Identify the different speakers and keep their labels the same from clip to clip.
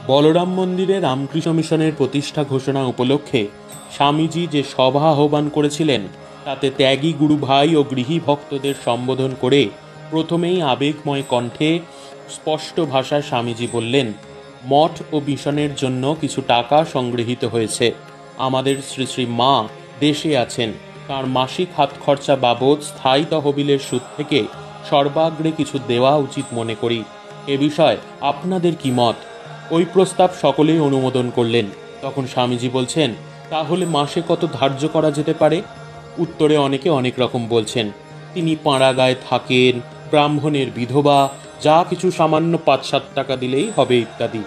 Speaker 1: বলরাম মন্দিরে রামকৃষ্ণ মিশনের প্রতিষ্ঠা ঘোষণা উপলক্ষে স্বামীজি যে সভা আহ্বান করেছিলেন তাতে ত্যাগী গুরু ভাই ও গৃহী ভক্তদের সম্বোধন করে প্রথমেই আবেগময় কণ্ঠে স্পষ্ট ভাষায় স্বামীজি বললেন, মঠ ও মিশনের জন্য কিছু টাকা সংগৃহীত হয়েছে। আমাদের শ্রী শ্রী মা দেশে আছেন, তাঁর মাসিক হাত খরচা বাবদ স্থায়ী তহবিলের সুদ থেকে সর্বাগ্রে কিছু দেওয়া উচিত মনে করি। এ বিষয়ে আপনাদের কি মত? ওই প্রস্তাব সকলেই অনুমোদন করলেন। তখন স্বামীজি বলছেন, তাহলে মাসে কত ধার্য করা যেতে পারে? উত্তরে অনেকে অনেক রকম বলছেন। তিনি পাড়াগায় থাকেন, ব্রাহ্মণের বিধবা, যা কিছু সামান্য ৫-৭ টাকা দিলেই হবে ইত্যাদি।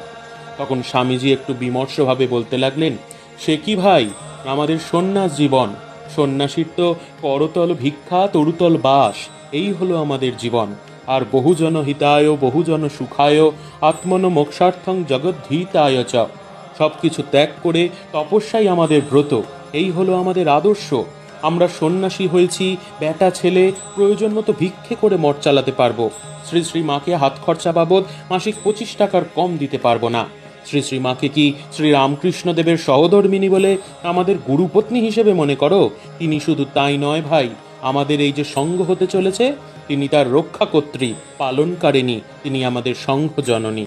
Speaker 1: তখন স্বামীজি একটু বিমর্ষভাবে বলতে লাগলেন, সে কি ভাই, আমাদের সন্ন্যাস জীবন, সন্ন্যাসীর তো করতল ভিক্ষা তরুতল বাস, এই হলো আমাদের জীবন। আর বহুজন হিতায় বহুজন সুখায় আত্মন মোক্ষার্থং জগদ্ধিতায় চ, সব কিছু ত্যাগ করে তপস্যাই আমাদের ব্রত, এই হলো আমাদের আদর্শ। আমরা সন্ন্যাসী হয়েছি, বেটা ছেলে প্রয়োজন মতো ভিক্ষে করে মঠ চালাতে পারবো। শ্রী শ্রী মাকে হাত খরচা বাবদ মাসিক 25 টাকার কম দিতে পারবো না। শ্রী শ্রী মাকে কি শ্রী রামকৃষ্ণদেবের সহধর্মিনী বলে আমাদের গুরুপত্নী হিসেবে মনে করো? তিনি শুধু তাই নয় ভাই, আমাদের এই যে সঙ্ঘ হতে চলেছে, তিনি তার রক্ষাকর্ত্রী, পালনকারিণী, তিনি আমাদের সংঘ জননী।